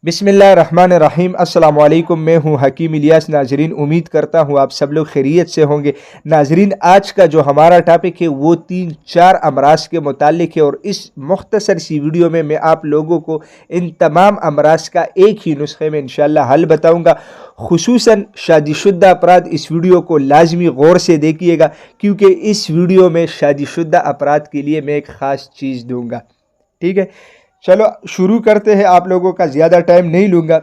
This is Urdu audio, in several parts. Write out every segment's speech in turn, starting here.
بسم اللہ الرحمن الرحیم۔ السلام علیکم، میں ہوں حکیم الیاس۔ ناظرین، امید کرتا ہوں آپ سب لوگ خیریت سے ہوں گے۔ ناظرین، آج کا جو ہمارا ٹاپک ہے وہ 3-4 امراض کے متعلق ہے، اور اس مختصر سی ویڈیو میں آپ لوگوں کو ان تمام امراض کا ایک ہی نسخے میں انشاءاللہ حل بتاؤں گا۔ خصوصاً شادی شدہ افراد اس ویڈیو کو لازمی غور سے دیکھیے گا، کیونکہ اس ویڈیو میں شادی شدہ افراد کے لیے میں ایک خاص چیز دوں گا۔ ٹھیک ہے، چلو شروع کرتے ہیں، آپ لوگوں کا زیادہ ٹائم نہیں لوں گا۔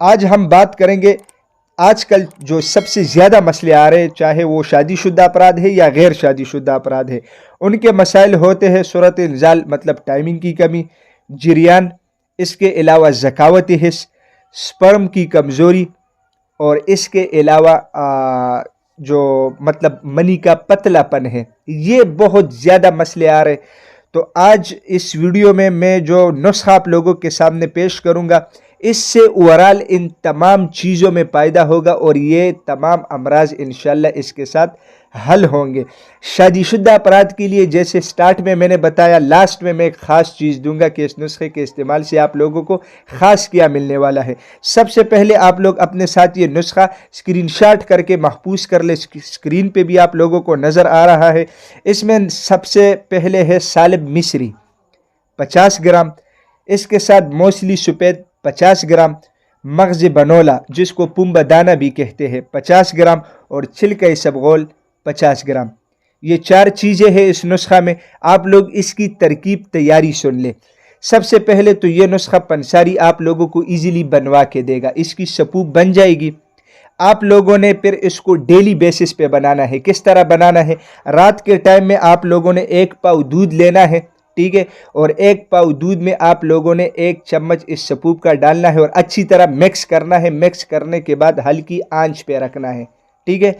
آج ہم بات کریں گے آج کل جو سب سے زیادہ مسئلے آ رہے ہیں، چاہے وہ شادی شدہ افراد ہے یا غیر شادی شدہ افراد ہے، ان کے مسائل ہوتے ہیں صورت انزال مطلب ٹائمنگ کی کمی، جریان، اس کے علاوہ ذکاوت حس، سپرم کی کمزوری، اور اس کے علاوہ جو مطلب منی کا پتلا پن ہے۔ یہ بہت زیادہ مسئلے آ رہے ہیں۔ تو آج اس ویڈیو میں جو نسخہ آپ لوگوں کے سامنے پیش کروں گا، اس سے اوورال ان تمام چیزوں میں فائدہ ہوگا، اور یہ تمام امراض انشاءاللہ اس کے ساتھ حل ہوں گے۔ شادی شدہ افراد کے لیے جیسے سٹارٹ میں نے بتایا، لاسٹ میں ایک خاص چیز دوں گا کہ اس نسخے کے استعمال سے آپ لوگوں کو خاص کیا ملنے والا ہے۔ سب سے پہلے آپ لوگ اپنے ساتھ یہ نسخہ اسکرین شاٹ کر کے محفوظ کر لیں، اسکرین پہ بھی آپ لوگوں کو نظر آ رہا ہے۔ اس میں سب سے پہلے ہے سالب مصری 50 گرام، اس کے ساتھ موسلی سفید 50 گرام، مغز بنولا جس کو پنبہ دانہ بھی کہتے ہیں 50 گرام، اور چھلکہ اسبغول 50 گرام۔ یہ 4 چیزیں ہیں اس نسخہ میں۔ آپ لوگ اس کی ترکیب تیاری سن لیں۔ سب سے پہلے تو یہ نسخہ پنساری آپ لوگوں کو ایزیلی بنوا کے دے گا، اس کی سپوپ بن جائے گی۔ آپ لوگوں نے پھر اس کو ڈیلی بیسس پہ بنانا ہے۔ کس طرح بنانا ہے؟ رات کے ٹائم میں آپ لوگوں نے 1 پاؤ دودھ لینا ہے، ٹھیک ہے، اور 1 پاؤ دودھ میں آپ لوگوں نے 1 چمچ اس سپوپ کا ڈالنا ہے، اور اچھی طرح مکس کرنا ہے۔ مکس کرنے کے بعد ہلکی آنچ پہ رکھنا ہے، ٹھیک ہے،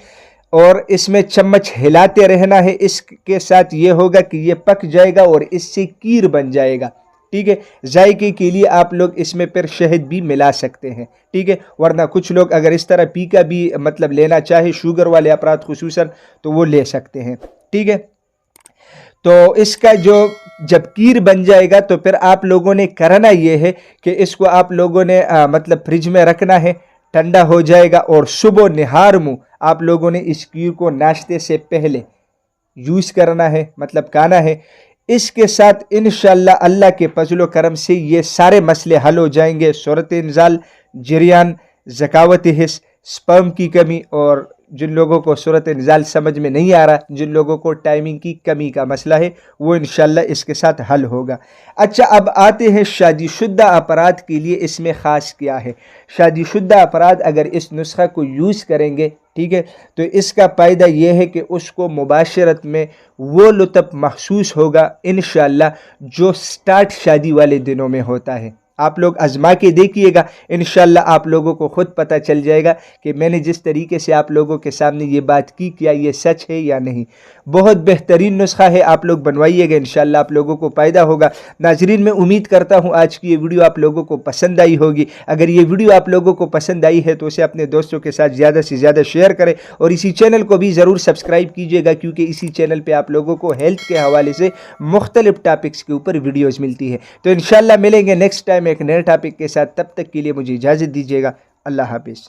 اور اس میں چمچ ہلاتے رہنا ہے۔ اس کے ساتھ یہ ہوگا کہ یہ پک جائے گا اور اس سے کیر بن جائے گا، ٹھیک ہے۔ ذائقے کے لیے آپ لوگ اس میں پھر شہد بھی ملا سکتے ہیں، ٹھیک ہے، ورنہ کچھ لوگ اگر اس طرح پی کا بھی مطلب لینا چاہے، شوگر والے افراد خصوصاً، تو وہ لے سکتے ہیں، ٹھیک ہے۔ تو اس کا جو جب کیر بن جائے گا تو پھر آپ لوگوں نے کرنا یہ ہے کہ اس کو آپ لوگوں نے مطلب فریج میں رکھنا ہے، ٹھنڈا ہو جائے گا، اور صبح نہار منہ آپ لوگوں نے اس کیر کو ناشتے سے پہلے یوز کرنا ہے، مطلب کھانا ہے۔ اس کے ساتھ انشاءاللہ اللہ کے فضل و کرم سے یہ سارے مسئلے حل ہو جائیں گے۔ صورت انزال، جریان، ذکاوت حس، سپرم کی کمی، اور جن لوگوں کو صورت انزال سمجھ میں نہیں آ رہا، جن لوگوں کو ٹائمنگ کی کمی کا مسئلہ ہے، وہ انشاءاللہ اس کے ساتھ حل ہوگا۔ اچھا، اب آتے ہیں شادی شدہ افراد کے لیے اس میں خاص کیا ہے۔ شادی شدہ افراد اگر اس نسخہ کو یوز کریں گے، ٹھیک ہے، تو اس کا فائدہ یہ ہے کہ اس کو مباشرت میں وہ لطف محسوس ہوگا انشاءاللہ جو سٹارٹ شادی والے دنوں میں ہوتا ہے۔ آپ لوگ آزما کے دیکھیے گا، انشاءاللہ آپ لوگوں کو خود پتہ چل جائے گا کہ میں نے جس طریقے سے آپ لوگوں کے سامنے یہ بات کی، کیا یہ سچ ہے یا نہیں۔ بہت بہترین نسخہ ہے، آپ لوگ بنوائیے گا، انشاءاللہ آپ لوگوں کو فائدہ ہوگا۔ ناظرین، میں امید کرتا ہوں آج کی یہ ویڈیو آپ لوگوں کو پسند آئی ہوگی۔ اگر یہ ویڈیو آپ لوگوں کو پسند آئی ہے تو اسے اپنے دوستوں کے ساتھ زیادہ سے زیادہ شیئر کریں، اور اسی چینل کو بھی ضرور سبسکرائب کیجیے گا، کیونکہ اسی چینل پہ آپ لوگوں کو ہیلتھ کے حوالے سے مختلف ٹاپکس کے اوپر ویڈیوز ملتی ہے۔ تو انشاءاللہ ملیں گے نیکسٹ ٹائم ایک نئے ٹاپک کے ساتھ، تب تک کے لیے مجھے اجازت دیجیے گا۔ اللہ حافظ۔